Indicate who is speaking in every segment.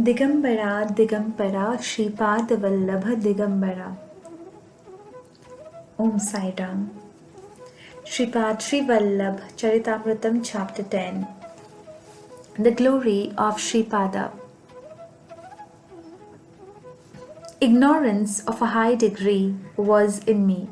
Speaker 1: Digambara, Digambara, Sripada Vallabha Digambara. Om Sai Ram. Sripad Srivallabha, Charithamrutham, chapter 10. The glory of Sripada. Ignorance of a high degree was in me.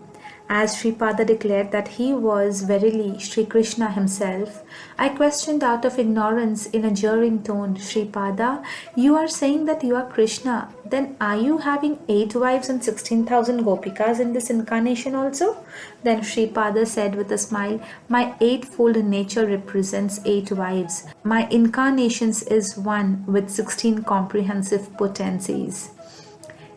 Speaker 1: As Sripada declared that he was verily Sri Krishna himself, I questioned out of ignorance in a jeering tone, Sripada, you are saying that you are Krishna. Then are you having 8 wives and 16,000 gopikas in this incarnation also? Then Sripada said with a smile, my eightfold nature represents 8 wives. My incarnations is one with 16 comprehensive potencies.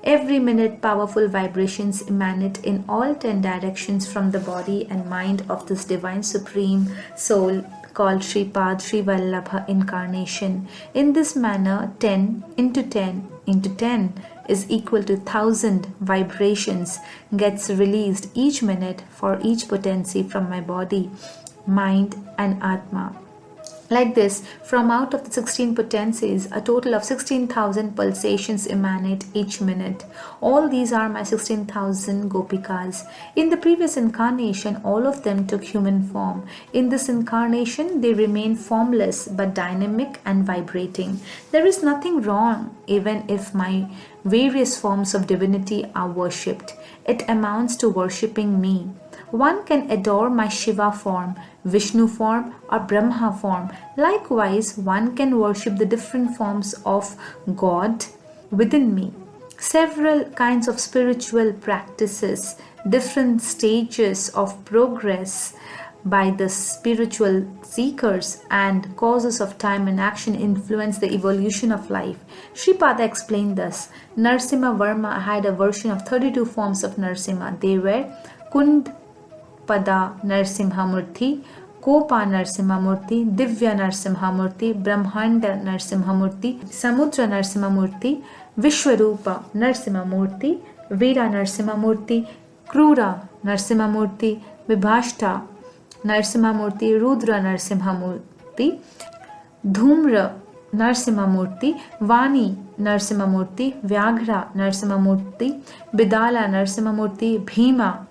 Speaker 1: Every minute, powerful vibrations emanate in all 10 directions from the body and mind of this divine supreme soul called Sripad Srivallabha incarnation. In this manner, 10 into 10 into 10 is equal to 1,000 vibrations gets released each minute for each potency from my body, mind and Atma. Like this, from out of the 16 potencies, a total of 16,000 pulsations emanate each minute. All these are my 16,000 gopikas. In the previous incarnation, all of them took human form. In this incarnation, they remain formless but dynamic and vibrating. There is nothing wrong even if my various forms of divinity are worshipped. It amounts to worshipping me. One can adore my Shiva form, Vishnu form or Brahma form. Likewise, one can worship the different forms of God within me. Several kinds of spiritual practices, different stages of progress by the spiritual seekers and causes of time and action influence the evolution of life. Sripada explained thus. Narasimha Varma had a version of 32 forms of Narasimha. They were Kund Pada Narasimhamurti, Kopa Narasimhamurti, Divya Narasimhamurti, Brahmanda Narasimhamurti, Samudra Narasimhamurti, Vishwarupa Narasimhamurti, Veera Narasimhamurti, Krura Narasimhamurti, Vibhashta Narasimhamurti, Rudra Narasimhamurti, Dhumra Narasimhamurti, Vani Narasimhamurti, Vyaghra Narasimhamurti, Bidala Narasimhamurti, Bhima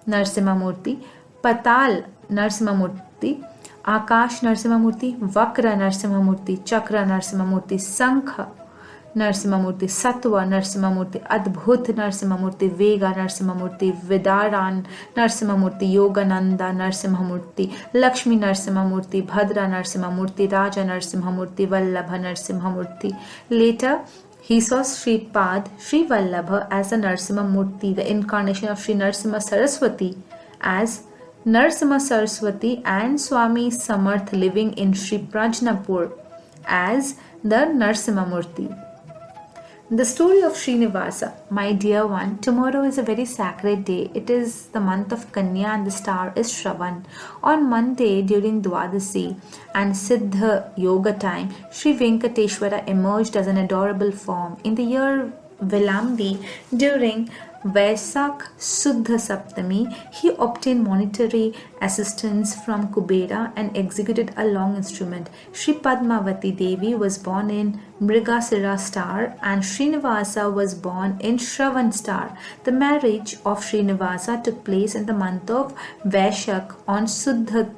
Speaker 1: Narasimhamurti, Patal Narasimhamurti, Akash Narasimhamurti, Vakra Narasimhamurti, Chakra Narasimhamurti, Sankha Narasimhamurti, Sattva Narasimhamurti, Adbhut Narasimhamurti, Vega Narasimhamurti, Vidaran Narasimhamurti, Yogananda Narasimhamurti, Lakshmi Narasimhamurti, Bhadra Narasimhamurti, Raja Narasimhamurti, Vallabha Narasimhamurti. Later, he saw Sripad Srivallabha as a Narasimha Murti, the incarnation of Sri Narasimha Saraswati, as Narasimha Saraswati and Swami Samarth living in Sri Prajnapur as the Narasimha Murti. The story of Srinivasa. My dear one, tomorrow is a very sacred day. It is the month of Kanya and the star is Shravan. On Monday during Dwadasi and Siddha Yoga time, Sri Venkateshwara emerged as an adorable form. In the year Vilambi, during Vaisak Suddha Saptami, he obtained monetary assistance from Kubera and executed a long instrument. Sri Padmavati Devi was born in Mrigasira star and Srinivasa was born in Shravan star. The marriage of Srinivasa took place in the month of Vaishak on Suddha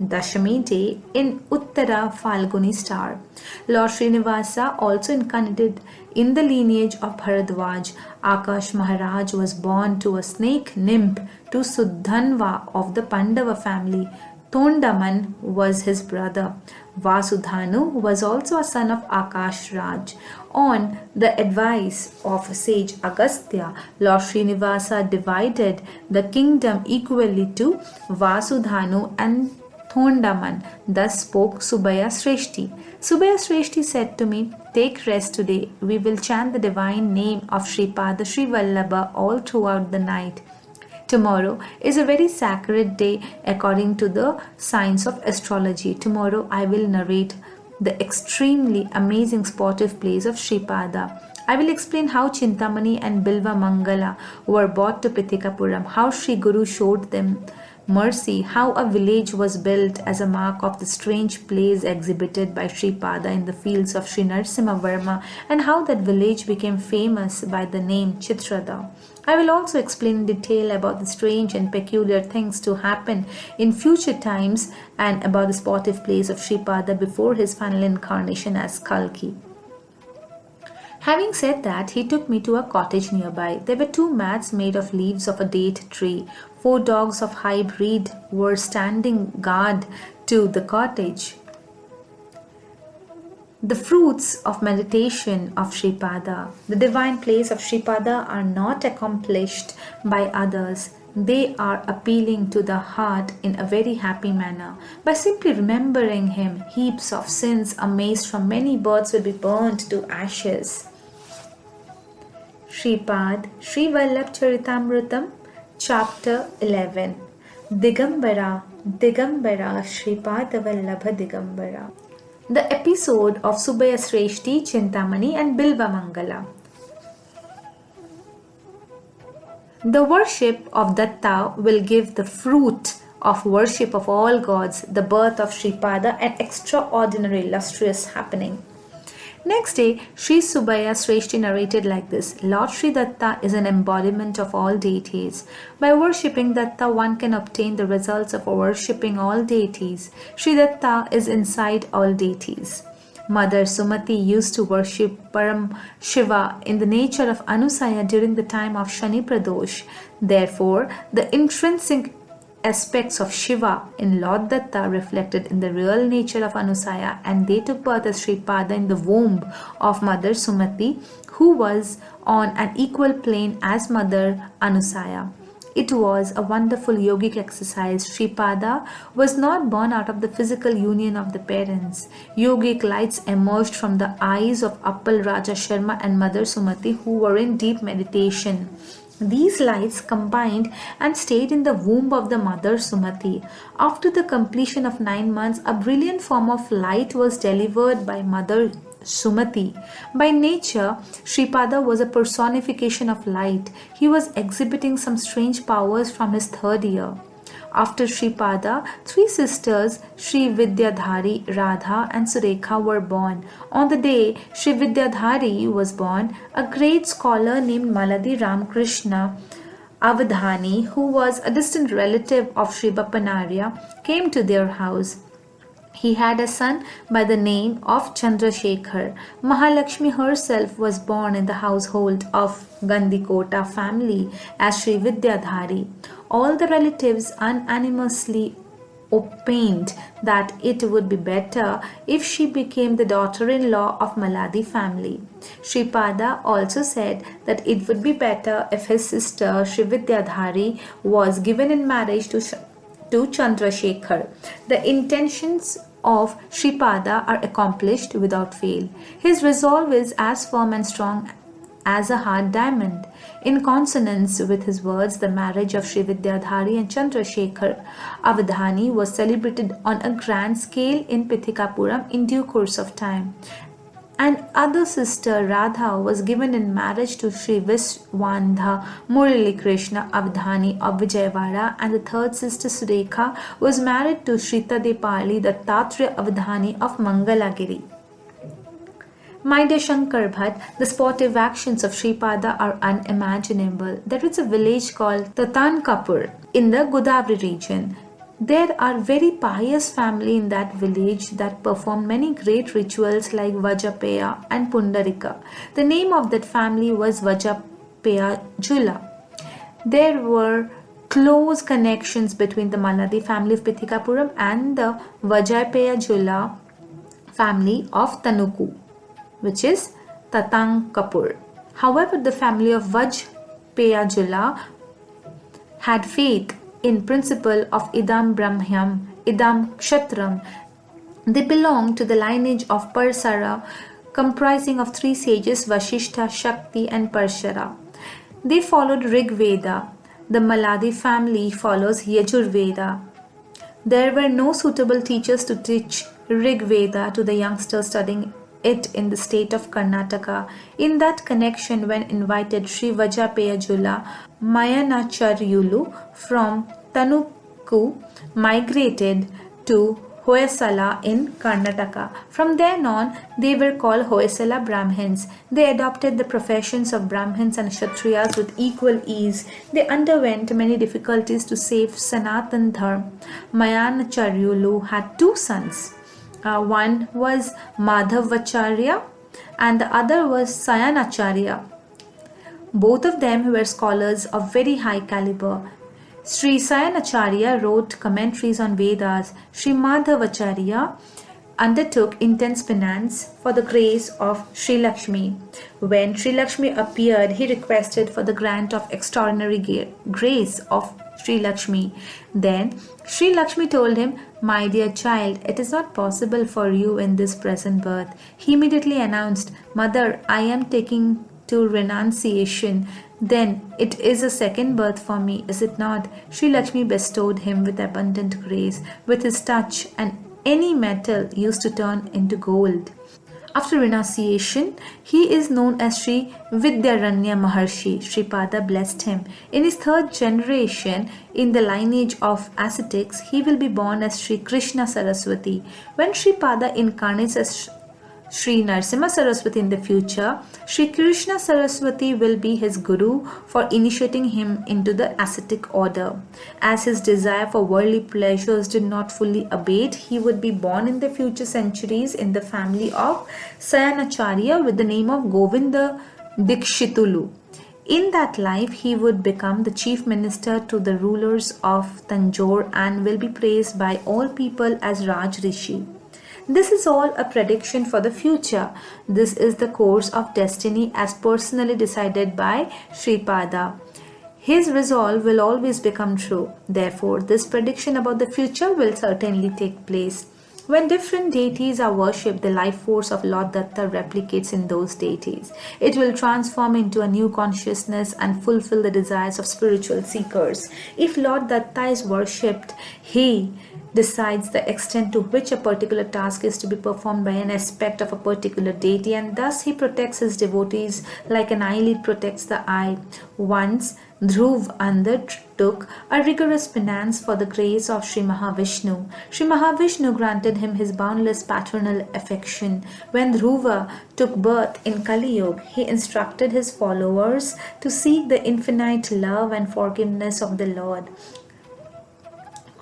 Speaker 1: Dashami day in Uttara Falguni star. Lord Srinivasa also incarnated in the lineage of Bharadwaj. Akash Maharaj was born to a snake nymph to Sudhanva of the Pandava family. Tondaman was his brother. Vasudhanu was also a son of Akash Raj. On the advice of sage Agastya, Lord Srinivasa divided the kingdom equally to Vasudhanu and Thondaman. Thus spoke Subaya Sreshti. Subaya Sreshti said to me, take rest today. We will chant the divine name of Sripada Srivallabha all throughout the night. Tomorrow is a very sacred day according to the science of astrology. Tomorrow I will narrate the extremely amazing sportive plays of Sripada. I will explain how Chintamani and Bilva Mangala were brought to Pitikapuram, how Sri Guru showed them mercy, how a village was built as a mark of the strange plays exhibited by Sripada in the fields of Sri Narasimha and how that village became famous by the name Chitrada. I will also explain in detail about the strange and peculiar things to happen in future times and about the sportive plays of Sripada before his final incarnation as Kalki. Having said that, he took me to a cottage nearby. There were 2 mats made of leaves of a date tree. 4 dogs of high breed were standing guard to the cottage. The fruits of meditation of Sripada. The divine plays of Sripada are not accomplished by others. They are appealing to the heart in a very happy manner. By simply remembering him, heaps of sins amazed from many births will be burnt to ashes. Sripad, Srivallabha Charithamrutham, chapter 11. Digambara, Digambara, Sripada Vallabha Digambara. The episode of Subaya Sreshti, Chintamani and Bilva Mangala. The worship of Datta will give the fruit of worship of all gods, the birth of Sripada, an extraordinary illustrious happening. Next day, Sri Subaya Sreshti narrated like this: Lord Sri Datta is an embodiment of all deities. By worshipping Datta, one can obtain the results of worshipping all deities. Sri Datta is inside all deities. Mother Sumati used to worship Param Shiva in the nature of Anusaya during the time of Shani Pradosh. Therefore, the intrinsic aspects of Shiva in Lord Datta reflected in the real nature of Anusaya, and they took birth as Sripada in the womb of Mother Sumati, who was on an equal plane as Mother Anusaya. It was a wonderful yogic exercise. Sripada was not born out of the physical union of the parents. Yogic lights emerged from the eyes of Appal Raja Sharma and Mother Sumati, who were in deep meditation. These lights combined and stayed in the womb of the mother Sumati. After the completion of 9 months, a brilliant form of light was delivered by Mother Sumati. By nature, Sripada was a personification of light. He was exhibiting some strange powers from his 3rd year. After Sripada, 3 sisters, Sri Vidyadhari, Radha and Surekha, were born. On the day Sri Vidyadhari was born, a great scholar named Maladi Ramakrishna Avadhani, who was a distant relative of Sri Bappanarya, came to their house. He had a son by the name of Chandrasekhar. Mahalakshmi herself was born in the household of Gandikota family as Sri Vidyadhari. All the relatives unanimously opined that it would be better if she became the daughter-in-law of Maladi family. Sripada also said that it would be better if his sister Sri Vidyadhari was given in marriage to Chandrasekhar. The intentions of Sripada are accomplished without fail. His resolve is as firm and strong as a hard diamond. In consonance with his words, the marriage of Sri Vidyadhari and Chandrasekhar Avadhani was celebrated on a grand scale in Pithikapuram in due course of time. And other sister Radha was given in marriage to Sri Viswandha Murali Krishna Avadhani of Vijayawada, and the 3rd sister Surekha was married to Shrita Depali Dattatreya Avadhani of Mangalagiri. My dear Shankar Bhatt, the sportive actions of Sripada are unimaginable. There is a village called Tatankapur in the Godavari region. There are very pious family in that village that perform many great rituals like Vajapeya and Pundarika. The name of that family was Vajapeya Jula. There were close connections between the Maladi family of Pithikapuram and the Vajapeya Jula family of Tanuku, which is Tatankapur. However, the family of Vajpeya Jula had faith in principle of Idam Brahmyam, Idam Kshatram. They belonged to the lineage of Parsara, comprising of 3 sages, Vasishtha, Shakti and Parshara. They followed Rig Veda. The Maladi family follows Yajurveda. There were no suitable teachers to teach Rig Veda to the youngsters studying it in the state of Karnataka. In that connection, when invited Sri Vajapeya Jula Mayanacharyulu from Tanuk Ikku migrated to Hoysala in Karnataka. From then on, they were called Hoysala Brahmins. They adopted the professions of Brahmins and Kshatriyas with equal ease. They underwent many difficulties to save Sanatan Dharma. Mayanacharyulu had two sons. One was Madhavacharya and the other was Sayanacharya. Both of them were scholars of very high caliber. Sri Sayanacharya wrote commentaries on Vedas. Sri Madhavacharya undertook intense penance for the grace of Sri Lakshmi. When Sri Lakshmi appeared, he requested for the grant of extraordinary grace of Sri Lakshmi. Then Sri Lakshmi told him, "My dear child, it is not possible for you in this present birth." He immediately announced, "Mother, I am taking to renunciation." "Then it is a second birth for me, is it not?" Sri Lakshmi bestowed him with abundant grace. With his touch, and any metal used to turn into gold. After renunciation, he is known as Sri Vidyaranya Maharshi. Sripada blessed him. In his third generation, in the lineage of ascetics, he will be born as Sri Krishna Saraswati. When Sripada incarnates as Sri Narasimha Saraswati in the future, Sri Krishna Saraswati will be his guru for initiating him into the ascetic order. As his desire for worldly pleasures did not fully abate, he would be born in the future centuries in the family of Sayanacharya with the name of Govinda Dikshitulu. In that life, he would become the chief minister to the rulers of Tanjore and will be praised by all people as Raj Rishi. This is all a prediction for the future. This is the course of destiny as personally decided by Sripada. His resolve will always become true. Therefore, this prediction about the future will certainly take place. When different deities are worshipped, the life force of Lord Datta replicates in those deities. It will transform into a new consciousness and fulfill the desires of spiritual seekers. If Lord Datta is worshipped, he decides the extent to which a particular task is to be performed by an aspect of a particular deity, and thus he protects his devotees like an eyelid protects the eye. Once Dhruv undertook a rigorous penance for the grace of Sri Mahavishnu. Sri Mahavishnu granted him his boundless paternal affection. When Dhruva took birth in Kali Yuga, he instructed his followers to seek the infinite love and forgiveness of the Lord.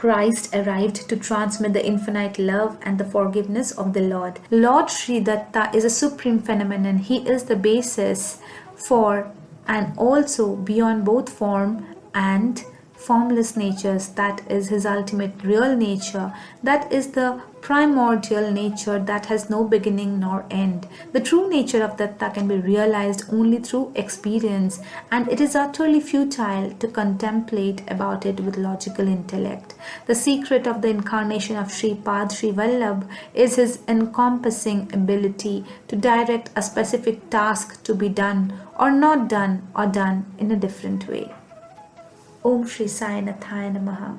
Speaker 1: Christ arrived to transmit the infinite love and the forgiveness of the Lord. Lord Sri Datta is a supreme phenomenon. He is the basis for and also beyond both form and formless natures. That is his ultimate real nature. That is the primordial nature that has no beginning nor end. The true nature of Datta can be realized only through experience, and it is utterly futile to contemplate about it with logical intellect. The secret of the incarnation of Sripad Srivallabha is his encompassing ability to direct a specific task to be done or not done or done in a different way. Om Shri Sai Nathaya Namaha.